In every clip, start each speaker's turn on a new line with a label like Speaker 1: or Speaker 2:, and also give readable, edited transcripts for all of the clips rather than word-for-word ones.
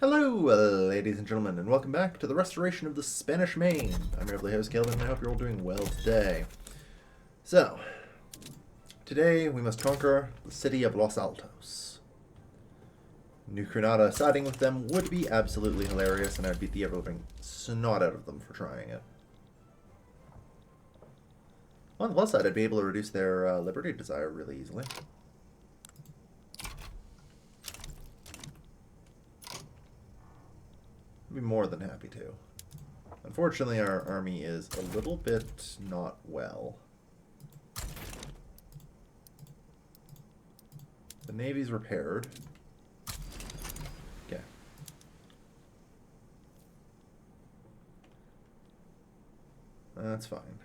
Speaker 1: Hello, ladies and gentlemen, and welcome back to the restoration of the Spanish Main. I'm your lovely host, Calvin, and I hope you're all doing well today. So, today we must conquer the city of Los Altos. New Granada siding with them would be absolutely hilarious, and I'd beat the ever-living snot out of them for trying it. On the plus side, I'd be able to reduce their liberty desire really easily. I'd be more than happy to. Unfortunately, our army is a little bit not well. The Navy's repaired. Okay. That's fine.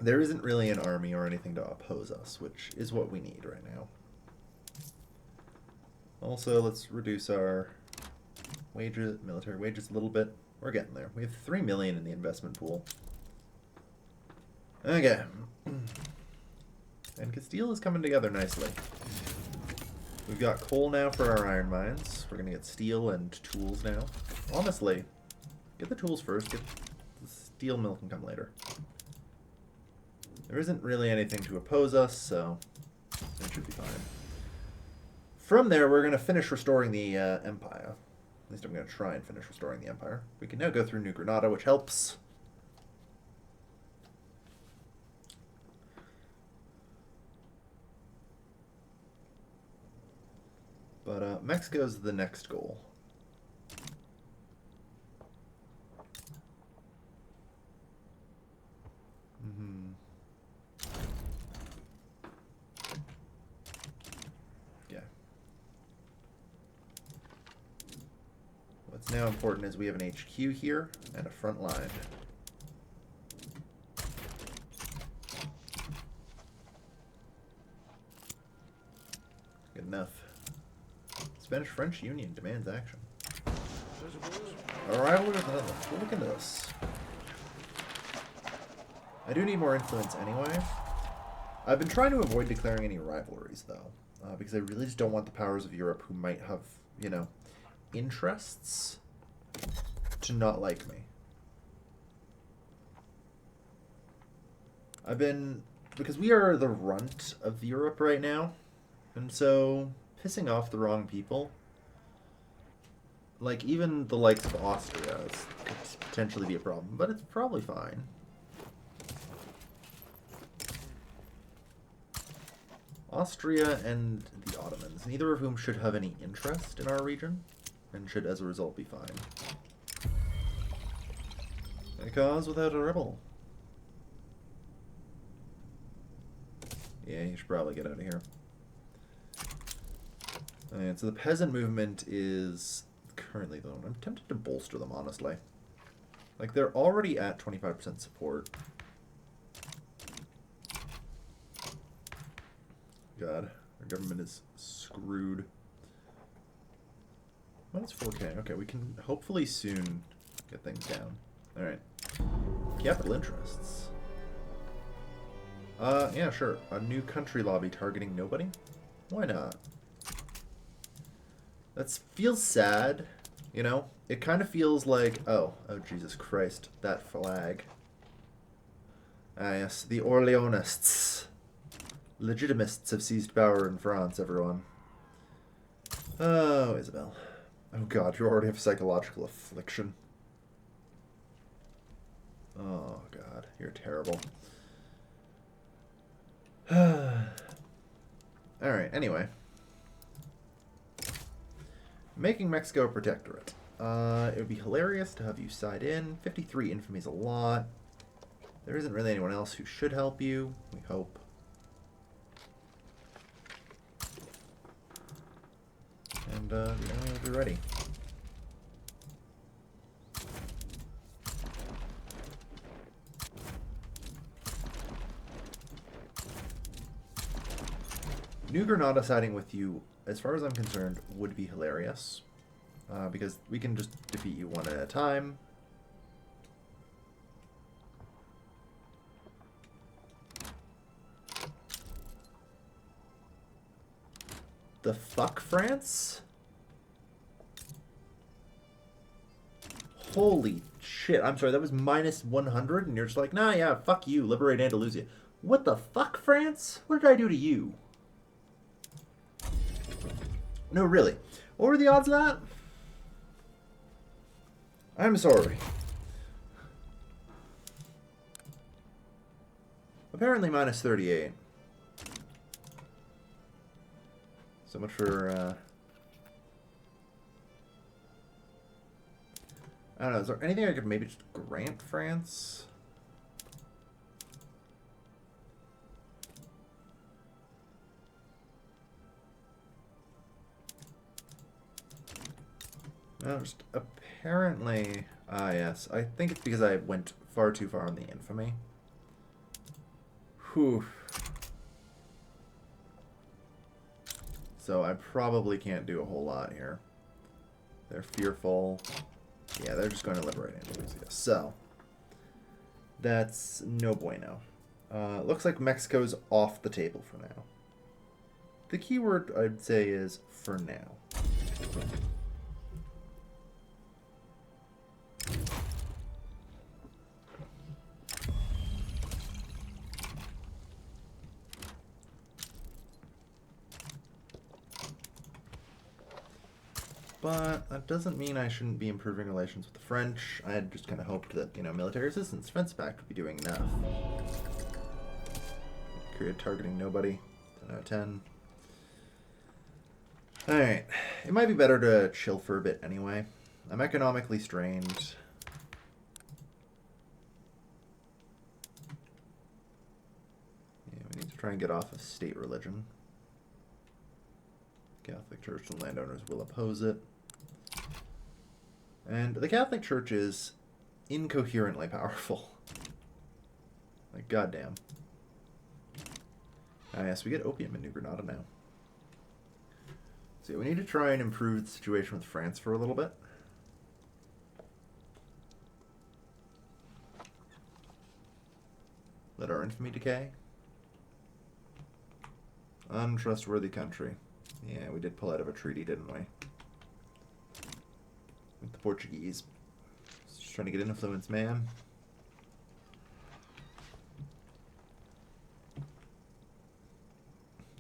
Speaker 1: There isn't really an army or anything to oppose us, which is what we need right now. Also, let's reduce our wages, military wages a little bit. We're getting there. We have 3 million in the investment pool. Okay. And Castile is coming together nicely. We've got coal now for our iron mines. We're going to get steel and tools now. Honestly, get the tools first. Get the steel mill can come later. There isn't really anything to oppose us, so it should be fine. From there, we're going to finish restoring the empire. At least I'm going to try and finish restoring the empire. We can now go through New Granada, which helps. But Mexico's the next goal. Yeah. What's now important is we have an HQ here and a front line. Good enough. Spanish-French Union demands action. Arrival of the Netherlands. We'll look into this. I do need more influence anyway. I've been trying to avoid declaring any rivalries, though, because I really just don't want the powers of Europe who might have, you know, interests to not like me. Because we are the runt of Europe right now, and so pissing off the wrong people, like even the likes of Austria, could potentially be a problem, but it's probably fine. Austria and the Ottomans, neither of whom should have any interest in our region, and should as a result be fine. A cause without a rebel. Yeah, you should probably get out of here. Alright, so the peasant movement is currently the one. I'm tempted to bolster them, honestly. Like, they're already at 25% support. God, our government is screwed. Well, that's 4K. Okay, we can hopefully soon get things down. Alright. Capital interests. Yeah, sure. A new country lobby targeting nobody? Why not? That feels sad, you know? It kind of feels like, oh Jesus Christ, that flag. Ah yes, the Orleanists. Legitimists have seized power in France, everyone. Oh, Isabel. Oh god, you already have psychological affliction. Oh god, you're terrible. Alright, anyway. Making Mexico a protectorate. It would be hilarious to have you side in. 53 infamy is a lot. There isn't really anyone else who should help you, we hope. And, we'll be ready. New Granada siding with you, as far as I'm concerned, would be hilarious. Because we can just defeat you one at a time. The fuck, France? Holy shit. I'm sorry, that was minus 100, and you're just like, nah, yeah, fuck you, liberate Andalusia. What the fuck, France? What did I do to you? No, really. What were the odds of that? I'm sorry. Apparently minus 38. So much for, I don't know, is there anything I could maybe just grant France? No, just apparently... Ah, yes. I think it's because I went far too far on the infamy. Whew. So I probably can't do a whole lot here. They're fearful. Yeah, they're just going to liberate Andalusia. So, that's no bueno. Looks like Mexico's off the table for now. The key word I'd say is for now. But that doesn't mean I shouldn't be improving relations with the French. I had just kind of hoped that, you know, military assistance, defense pact would be doing enough. Create targeting nobody. 10 out of 10. Alright. It might be better to chill for a bit anyway. I'm economically strained. Yeah, we need to try and get off of state religion. Catholic Church and landowners will oppose it. And the Catholic Church is incoherently powerful. Like, goddamn. Ah, yes, we get opium in New Granada now. So we need to try and improve the situation with France for a little bit. Let our infamy decay. Untrustworthy country. Yeah, we did pull out of a treaty, didn't we? With the Portuguese. Just trying to get influence, man.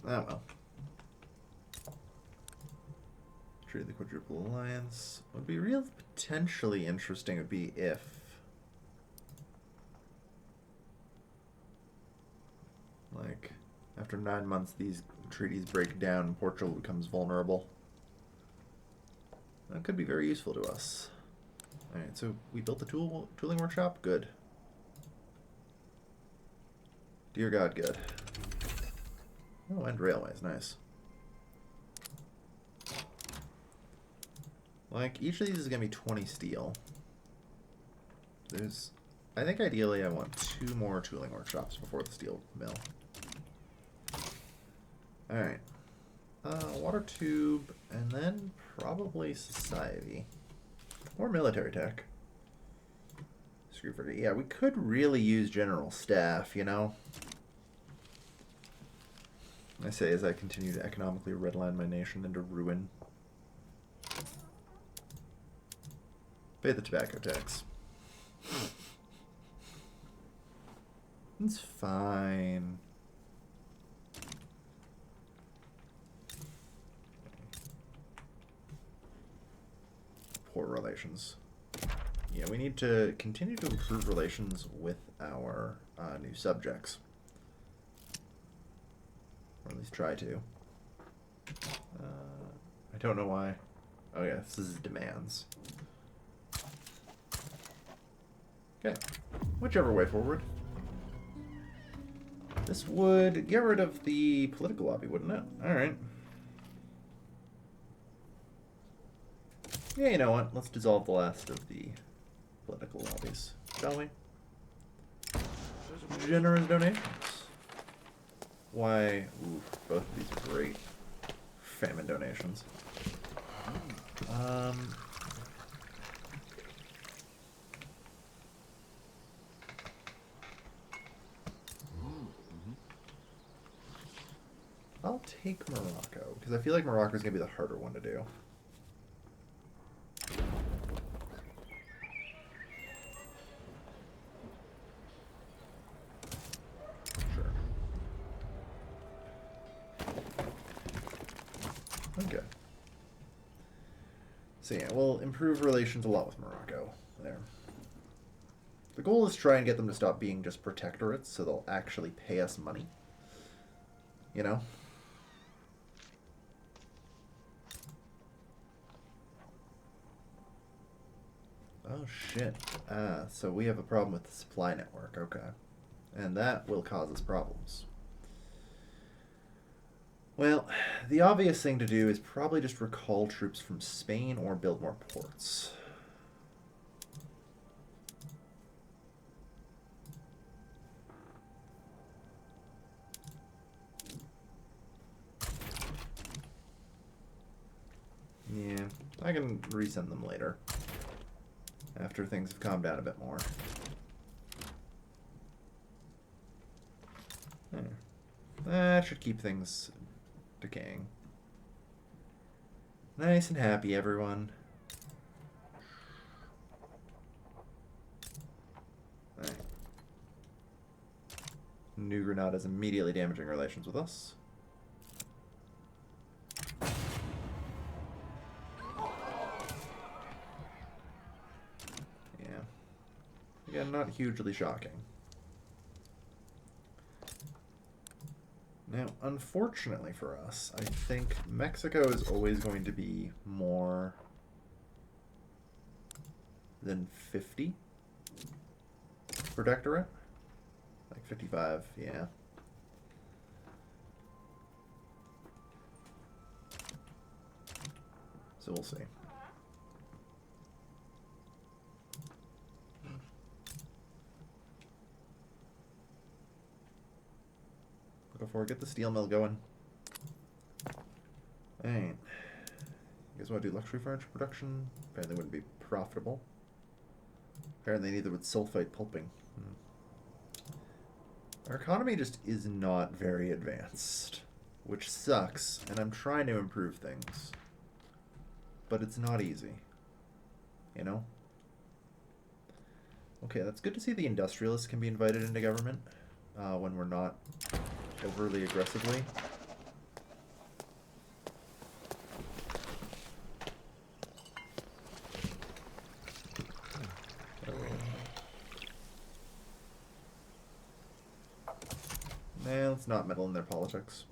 Speaker 1: Oh well. Treaty the Quadruple Alliance. What would be real potentially interesting would be if... like, after 9 months these treaties break down and Portugal becomes vulnerable. That could be very useful to us. Alright, so we built the tooling workshop? Good. Dear God, good. Oh, and railways, nice. Like, each of these is going to be 20 steel. There's... I think ideally I want 2 more tooling workshops before the steel mill. Alright. Water tube, and then probably society. Or military tech. Screw for yeah, we could really use general staff, you know? I say as I continue to economically redline my nation into ruin. Pay the tobacco tax. It's fine. Poor relations. Yeah, we need to continue to improve relations with our new subjects. Or at least try to. I don't know why. Oh yeah, this is demands. Okay, whichever way forward. This would get rid of the political lobby, wouldn't it? Alright. Yeah, you know what? Let's dissolve the last of the political lobbies, shall we? Generous donations. Why? Ooh, both of these are great. Famine donations. I'll take Morocco, because I feel like Morocco's going to be the harder one to do. So yeah, we'll improve relations a lot with Morocco there. The goal is to try and get them to stop being just protectorates so they'll actually pay us money. You know? Oh shit. So we have a problem with the supply network, okay. And that will cause us problems. Well, the obvious thing to do is probably just recall troops from Spain or build more ports. Yeah, I can resend them later. After things have calmed down a bit more. That should keep things decaying. Nice and happy, everyone. Alright. New Granada is immediately damaging relations with us. Yeah. Again, not hugely shocking. Now, unfortunately for us, I think Mexico is always going to be more than 50 protectorate. Like 55, yeah. So we'll see. Before we get the steel mill going. Alright. You guys want to do luxury furniture production? Apparently wouldn't be profitable. Apparently neither would sulfite pulping. Our economy just is not very advanced, which sucks, and I'm trying to improve things. But it's not easy. You know? Okay, that's good to see the industrialists can be invited into government when we're not overly aggressively. Nah, let's not meddle in their politics.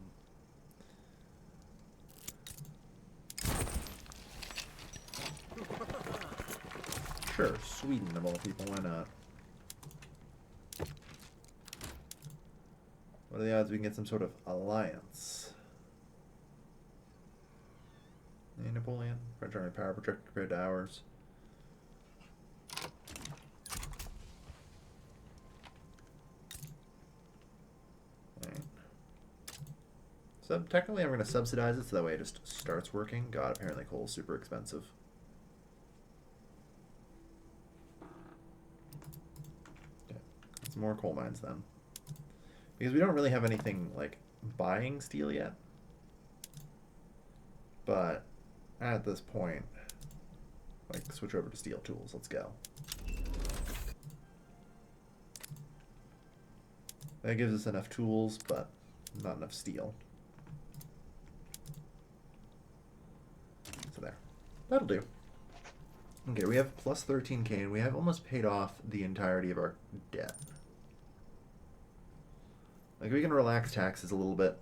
Speaker 1: Sure, Sweden of all people, why not? What are the odds we can get some sort of alliance? Hey, Napoleon, French army power projected compared to ours. Alright. So technically I'm going to subsidize it so that way it just starts working. God, apparently coal's super expensive. Okay, it's more coal mines then. Because we don't really have anything, like, buying steel yet. But, at this point, like, switch over to steel tools. Let's go. That gives us enough tools, but not enough steel. So there. That'll do. Okay, we have plus 13k, and we have almost paid off the entirety of our debt. Like, we can relax taxes a little bit.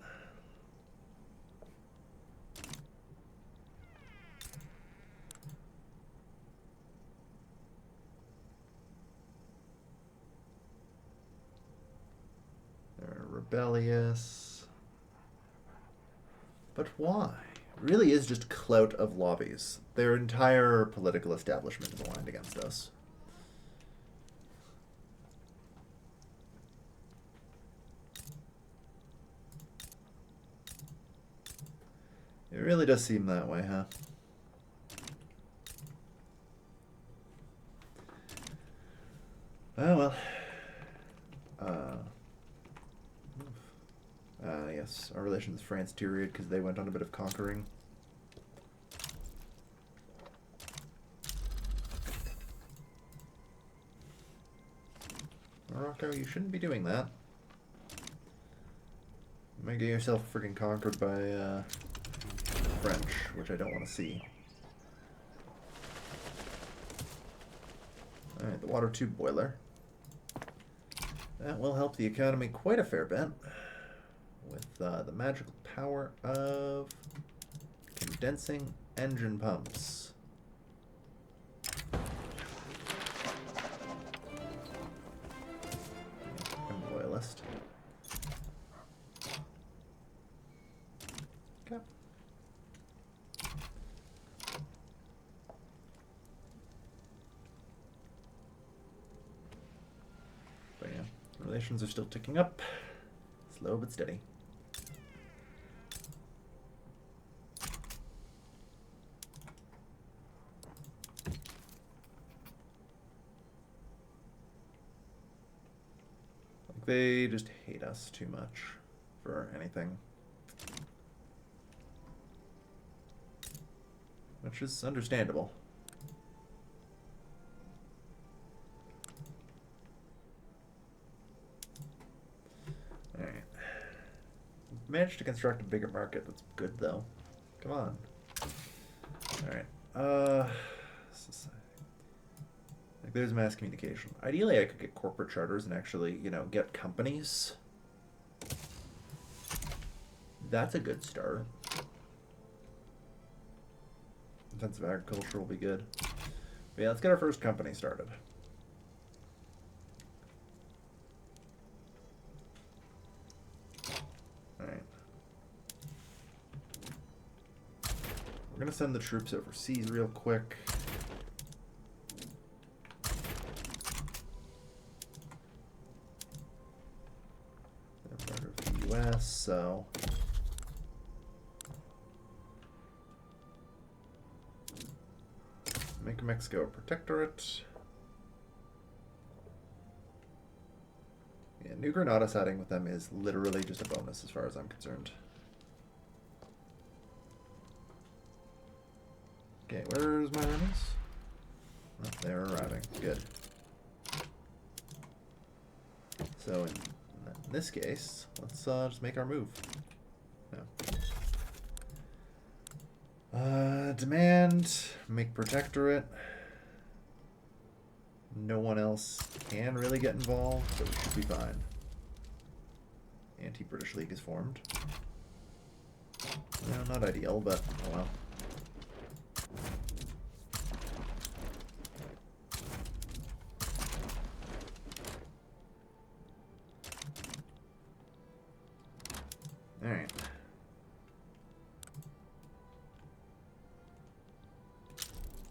Speaker 1: They're rebellious. But why? It really is just clout of lobbies. Their entire political establishment is aligned against us. It really does seem that way, huh? Oh, well. Yes, our relations with France deteriorated because they went on a bit of conquering. Morocco, you shouldn't be doing that. You might get yourself freaking conquered by French, which I don't want to see. Alright, the water tube boiler. That will help the economy quite a fair bit with the magical power of condensing engine pumps. I'm loyalist. Okay. But yeah, relations are still ticking up. Slow but steady. Like they just hate us too much for anything. Which is understandable. Alright. Managed to construct a bigger market. That's good, though. Come on. Alright. Society. Like, there's mass communication. Ideally, I could get corporate charters and actually, you know, get companies. That's a good start. Intensive agriculture will be good. But yeah, let's get our first company started. Alright. We're gonna send the troops overseas real quick. They're part of the US, so... Make Mexico a protectorate. Yeah, New Granada siding with them is literally just a bonus as far as I'm concerned. Okay, where's my armies? Oh, they're arriving. Good. So in this case, let's just make our move. No. Demand, make protectorate. No one else can really get involved, so we should be fine. Anti-British League is formed. No, not ideal, but oh well. Alright.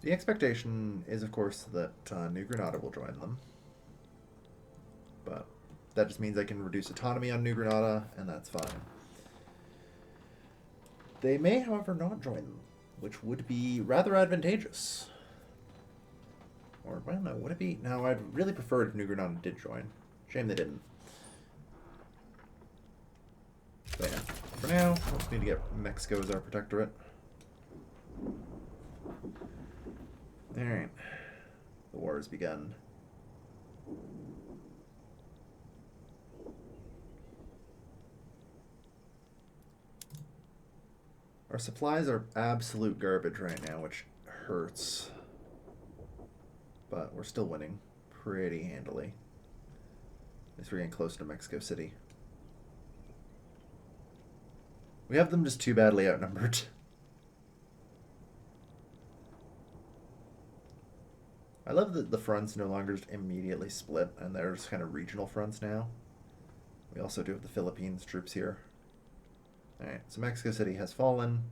Speaker 1: The expectation is, of course, that New Granada will join them. But that just means I can reduce autonomy on New Granada, and that's fine. They may, however, not join them, which would be rather advantageous. Or, well, no, would it be? No, I'd really prefer it if New Granada did join. Shame they didn't. But yeah, for now, we just need to get Mexico as our protectorate. Alright. The war has begun. Our supplies are absolute garbage right now, which hurts. But we're still winning pretty handily. At least we're getting close to Mexico City. We have them just too badly outnumbered. I love that the fronts no longer just immediately split, and they're just kind of regional fronts now. We also do have the Philippines troops here. Alright, so Mexico City has fallen.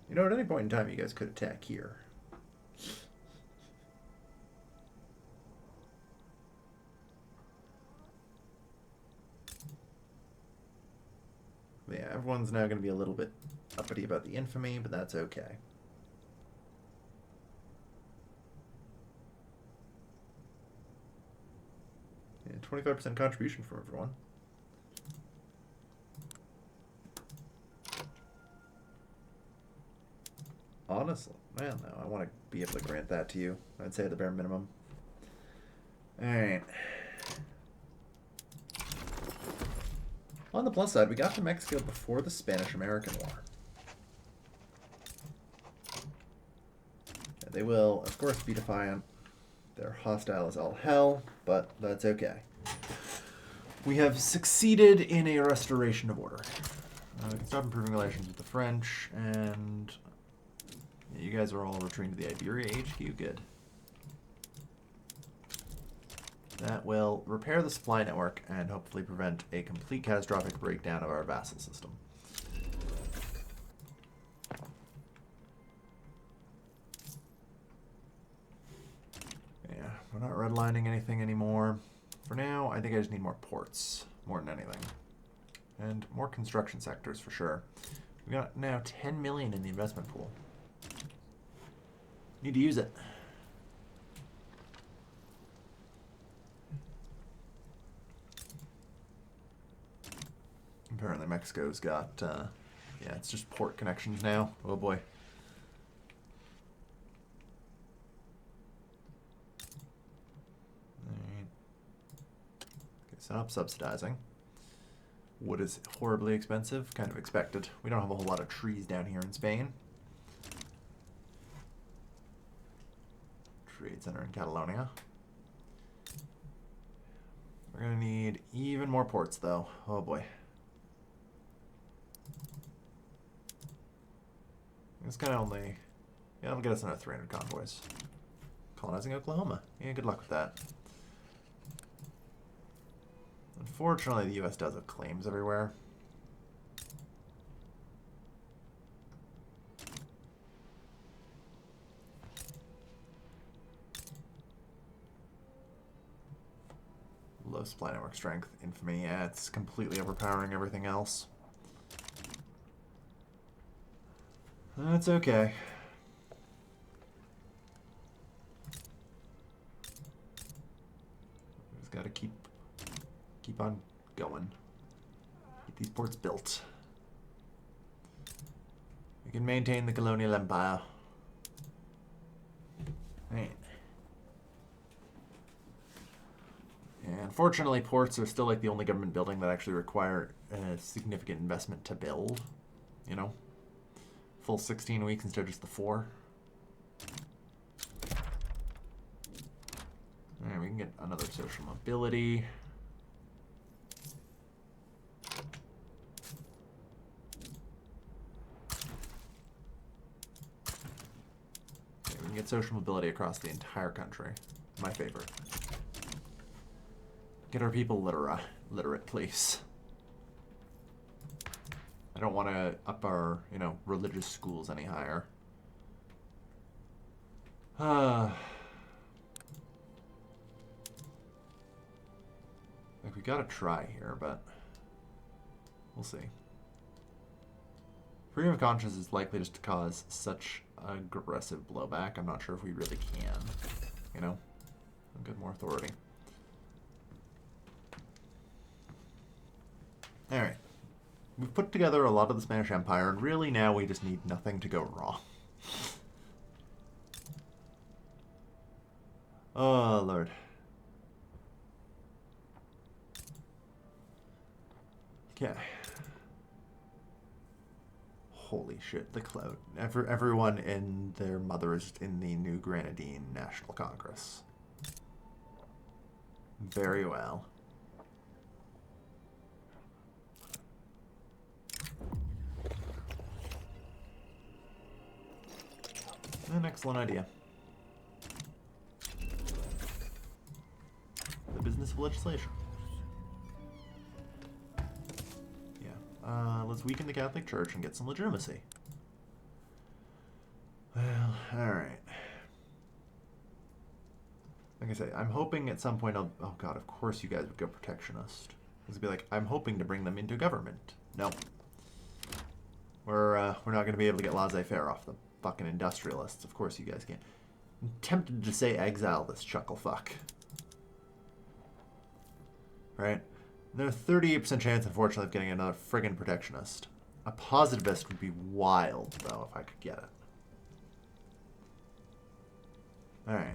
Speaker 1: You know, at any point in time, you guys could attack here. Yeah, everyone's now going to be a little bit uppity about the infamy, but that's okay. Yeah, 25% contribution from everyone. Honestly, man, no, I want to be able to grant that to you. I'd say at the bare minimum. Alright. On the plus side, we got to Mexico before the Spanish-American War. They will, of course, be defiant. They're hostile as all hell, but that's okay. We have succeeded in a restoration of order. We can stop improving relations with the French, and you guys are all retreating to the Iberia HQ. Good. That will repair the supply network and hopefully prevent a complete catastrophic breakdown of our vassal system. Yeah, we're not redlining anything anymore. For now, I think I just need more ports, more than anything. And more construction sectors, for sure. We got now 10 million in the investment pool. Need to use it. Apparently Mexico's got, yeah, it's just port connections now. Oh boy. Alright. Okay, stop subsidizing. Wood is horribly expensive, kind of expected. We don't have a whole lot of trees down here in Spain. Trade center in Catalonia. We're gonna need even more ports though. Oh boy. It's kind of only, yeah, it'll get us another 300 convoys. Colonizing Oklahoma. Yeah, good luck with that. Unfortunately, the U.S. does have claims everywhere. Low supply network strength, infamy. Yeah, it's completely overpowering everything else. That's okay. Just gotta keep on going. Get these ports built. We can maintain the colonial empire. Right. And unfortunately, ports are still like the only government building that actually require a significant investment to build. You know? Full 16 weeks instead of just the 4. Alright, we can get another social mobility. Okay, we can get social mobility across the entire country. My favorite. Get our people literate, please. I don't want to up our, you know, religious schools any higher. Like, we gotta try here, but we'll see. Freedom of conscience is likely just to cause such aggressive blowback. I'm not sure if we really can, you know? I'll get more authority. Alright. We've put together a lot of the Spanish Empire, and really now we just need nothing to go wrong. Oh, Lord. Okay. Holy shit, the clout. Everyone and their mother is in the New Grenadine National Congress. Very well. An excellent idea. The business of legislation. Yeah. Let's weaken the Catholic Church and get some legitimacy. Well, alright. Like I say, I'm hoping at some point I'll... Oh god, of course you guys would go protectionist. It'd be like, I'm hoping to bring them into government. No. We're not going to be able to get laissez-faire off them. Fucking industrialists. Of course you guys can't. I'm tempted to say exile this chuckle fuck. Right? There's a 38% chance, unfortunately, of getting another friggin' protectionist. A positivist would be wild, though, if I could get it. Alright.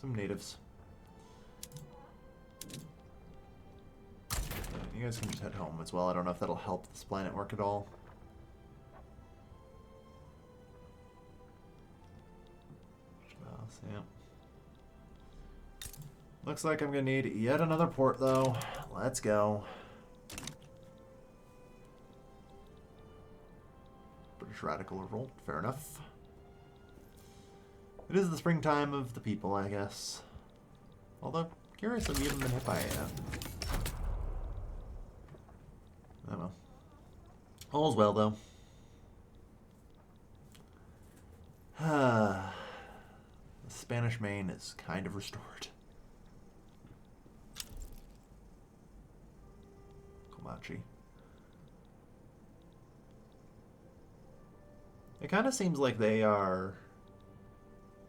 Speaker 1: some natives. You guys can just head home as well. I don't know if that'll help this planet work at all. Yeah. Looks like I'm gonna need yet another port, though. Let's go. British Radical Revolt. Fair enough. It is the springtime of the people, I guess. Although, curiously, we haven't been hit by it yet. I don't know. All's well, though. The Spanish Main is kind of restored. Comanche. It kind of seems like they are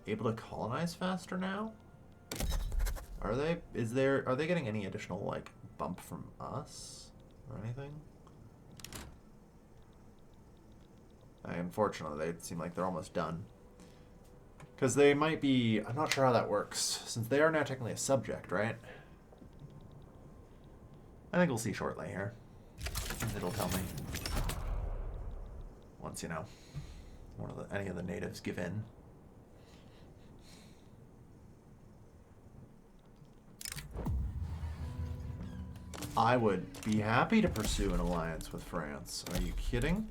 Speaker 1: able to colonize faster now. Are they? Are they getting any additional like bump from us or anything? Unfortunately, they seem like they're almost done. Because they might be... I'm not sure how that works, since they are now technically a subject, right? I think we'll see shortly here. It'll tell me. Once, you know, any of the natives give in. I would be happy to pursue an alliance with France. Are you kidding?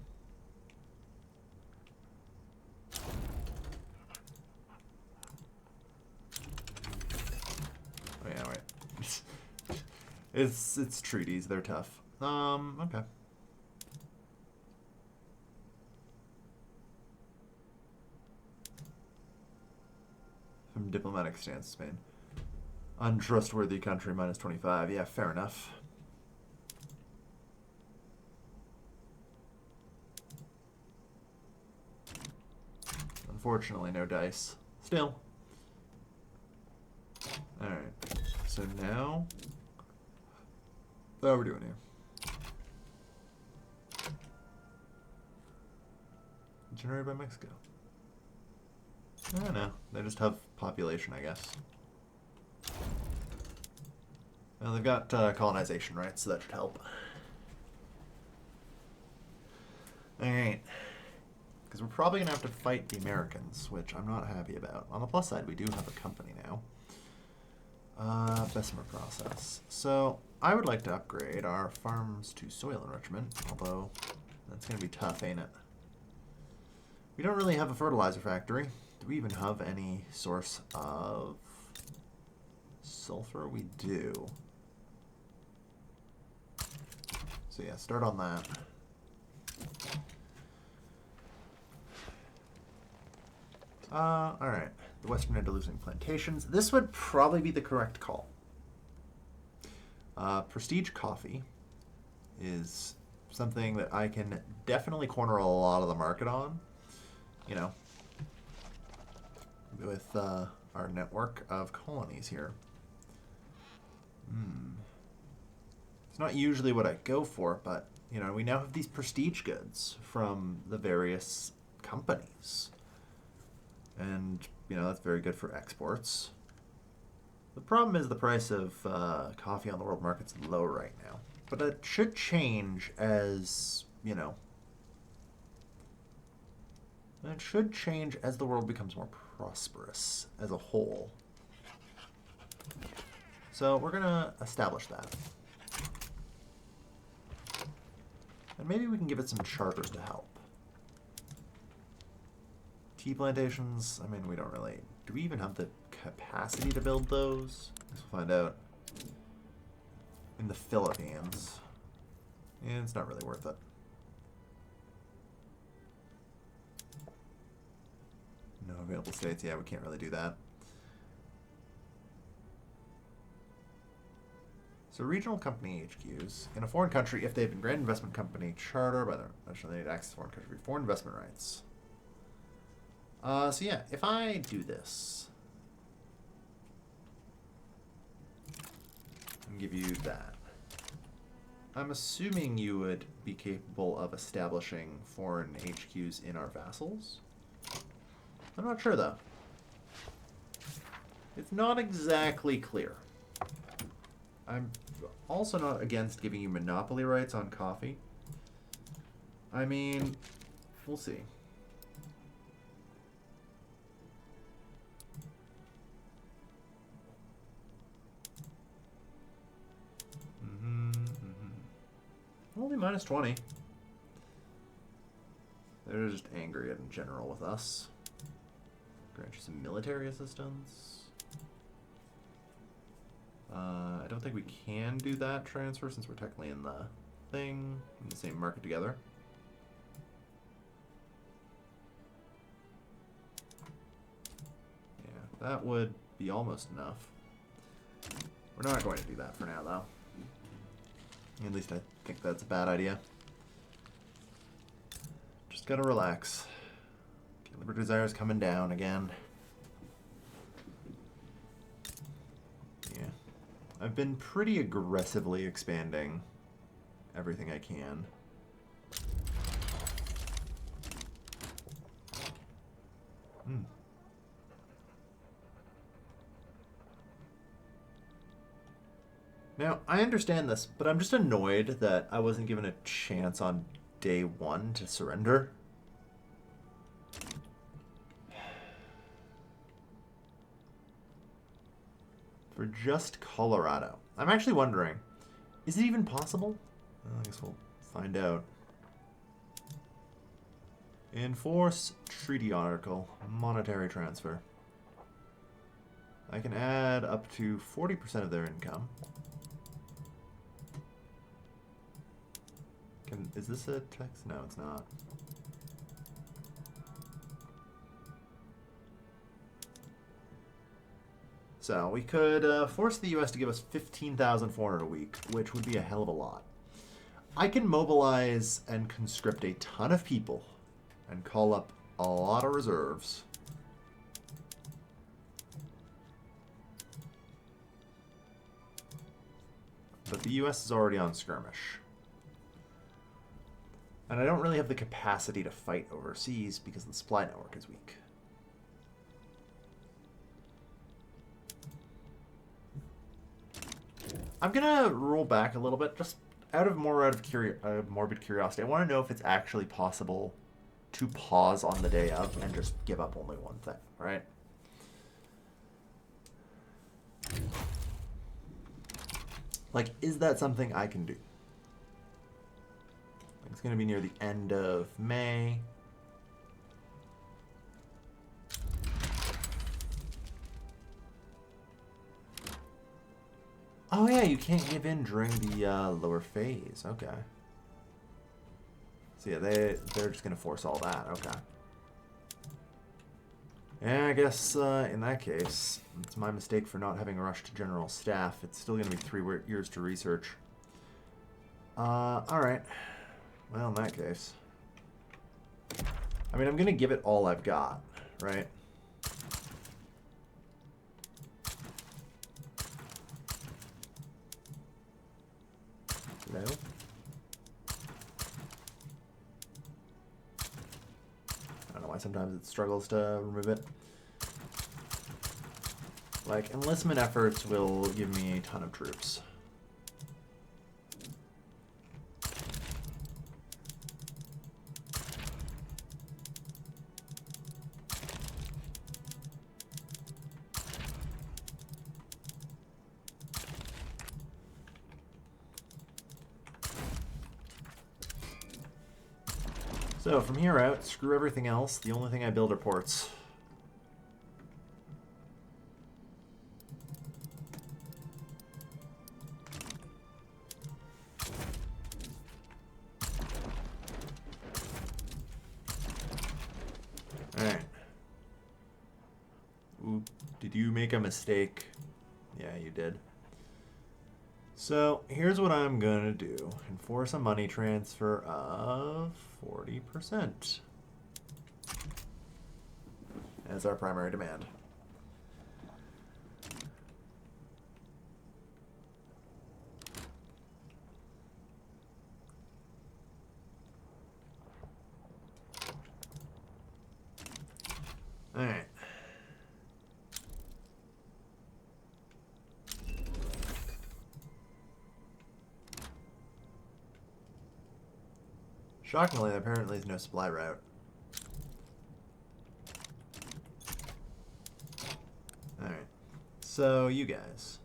Speaker 1: Oh yeah, wait. It's treaties. They're tough. Okay. From diplomatic stance, Spain. Untrustworthy country, minus 25. Yeah, fair enough. Unfortunately, no dice. Still. Alright. So now... What are we doing here? Generated by Mexico. I don't know. They just have population, I guess. Well, they've got colonization rights, so that should help. Alright. Because we're probably going to have to fight the Americans, which I'm not happy about. On the plus side, we do have a company now. Bessemer process. So, I would like to upgrade our farms to soil enrichment, although that's going to be tough, ain't it? We don't really have a fertilizer factory. Do we even have any source of sulfur? We do. So yeah, start on that. Alright. The Western Andalusian plantations. This would probably be the correct call. Prestige coffee is something that I can definitely corner a lot of the market on. You know, with our network of colonies here. It's not usually what I go for, but, you know, we now have these prestige goods from the various companies. And, you know, that's very good for exports. The problem is the price of coffee on the world market's low right now. But it should change as, you know... It should change as the world becomes more prosperous as a whole. So we're going to establish that. And maybe we can give it some charters to help. Tea plantations, I mean, we don't really... Do we even have the capacity to build those? I guess we'll find out. In the Philippines. Yeah, it's not really worth it. No available states. Yeah, we can't really do that. So regional company HQs in a foreign country, if they've been granted investment company charter by the national, they need access to foreign country, foreign investment rights. So yeah, if I do this and give you that, I'm assuming you would be capable of establishing foreign HQs in our vassals. I'm not sure though. It's not exactly clear. I'm also not against giving you monopoly rights on coffee. I mean, we'll see. Only minus 20. They're just angry in general with us. Grant you some military assistance. I don't think we can do that transfer since we're technically in the thing, in the same market together. Yeah, that would be almost enough. We're not going to do that for now, though. At least I think that's a bad idea. Just gotta relax. Okay, Liberty Desire's coming down again. Yeah. I've been pretty aggressively expanding everything I can. Now, I understand this, but I'm just annoyed that I wasn't given a chance on day one to surrender. For just Colorado. I'm actually wondering, is it even possible? Well, I guess we'll find out. Enforce treaty article, monetary transfer. I can add up to 40% of their income. Is this a text? No, it's not. So we could force the U.S. to give us $15,400 a week, which would be a hell of a lot. I can mobilize and conscript a ton of people and call up a lot of reserves. But the U.S. is already on skirmish. And I don't really have the capacity to fight overseas because the supply network is weak. I'm gonna roll back a little bit, just out of morbid curiosity. I want to know if it's actually possible to pause on the day of and just give up only one thing, right? Like, is that something I can do? It's going to be near the end of May. Oh yeah, you can't give in during the lower phase. Okay. So yeah, they're just going to force all that. Okay. Yeah, I guess in that case, it's my mistake for not having rushed general staff. It's still going to be 3 years to research. All right. Well, in that case, I mean, I'm going to give it all I've got, right? No? I don't know why sometimes it struggles to remove it. Like, enlistment efforts will give me a ton of troops. So from here out, screw everything else. The only thing I build are ports. Alright. Ooh, did you make a mistake? Yeah, you did. So here's what I'm gonna do. Enforce a money transfer of 40% as our primary demand. All right. Shockingly, apparently there's no supply route. Alright. So, you guys.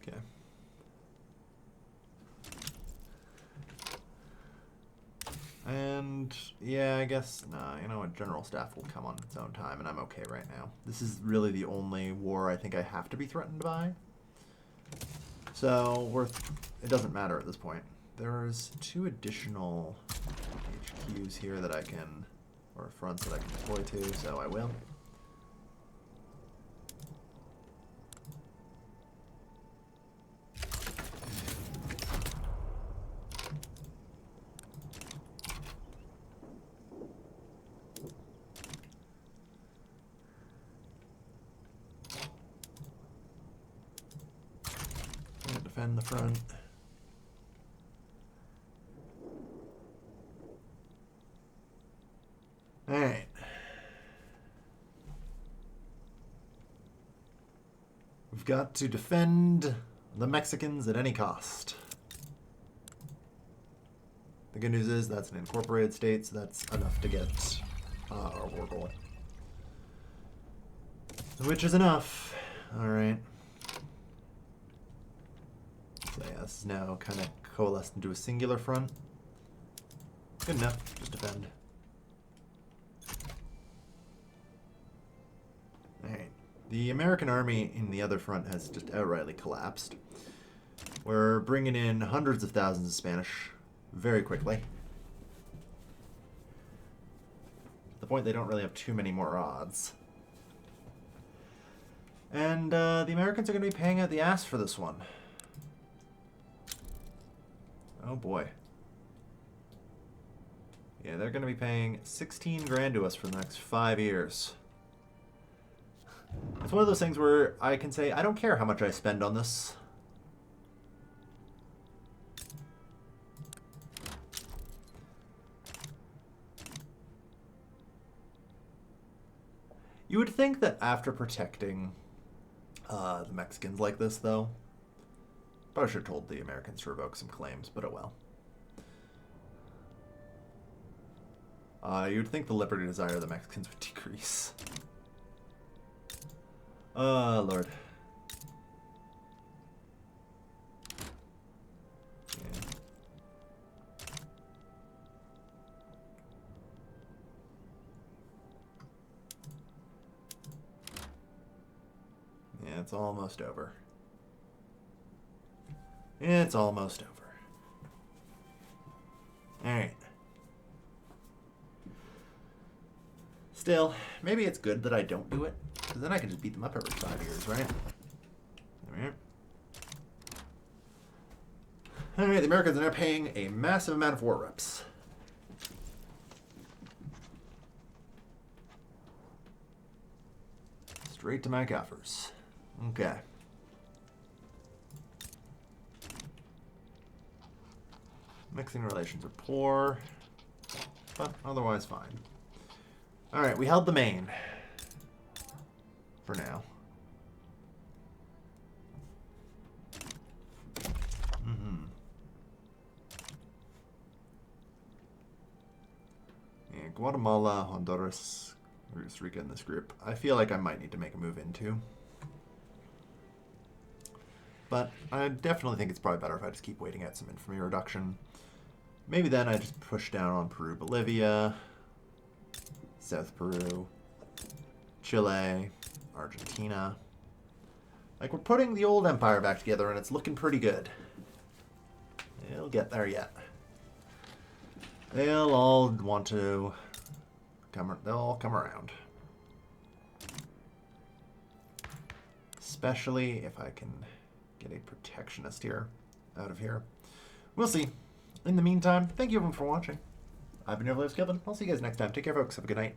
Speaker 1: Okay. And, yeah, I guess, nah, you know what, General Staff will come on its own time, and I'm okay right now. This is really the only war I think I have to be threatened by. So, it doesn't matter at this point. There's 2 additional HQs here that I can, or fronts that I can deploy to, so I will. Defend the front. Alright. We've got to defend the Mexicans at any cost. The good news is that's an incorporated state, so that's enough to get our war goal. Which is enough. Alright. So yeah, this is now kind of coalesced into a singular front. Good enough. Just defend. Alright. The American army in the other front has just outrightly collapsed. We're bringing in hundreds of thousands of Spanish very quickly. To the point they don't really have too many more odds. And the Americans are going to be paying out the ass for this one. Oh boy. Yeah, they're going to be paying 16 grand to us for the next 5 years. It's one of those things where I can say, I don't care how much I spend on this. You would think that after protecting the Mexicans like this, though, probably should have told the Americans to revoke some claims, but oh well. You'd think the liberty desire of the Mexicans would decrease. Lord. Yeah. Yeah, it's almost over. It's almost over. Alright. Still, maybe it's good that I don't do it, because then I can just beat them up every 5 years, right? Alright. Alright, the Americans are now paying a massive amount of war reps. Straight to my coffers. Okay. Mixing relations are poor, but otherwise fine. Alright, we held the main. For now. Yeah, Guatemala, Honduras, Costa Rica in this group. I feel like I might need to make a move into. But I definitely think it's probably better if I just keep waiting out some infamy reduction. Maybe then I just push down on Peru, Bolivia, South Peru, Chile, Argentina. Like, we're putting the old empire back together and it's looking pretty good. It'll get there yet. They'll all want to come, they'll all come around. Especially if I can get a protectionist here, out of here. We'll see. In the meantime, thank you everyone for watching. I've been your Skilled. I'll see you guys next time. Take care, folks. Have a good night.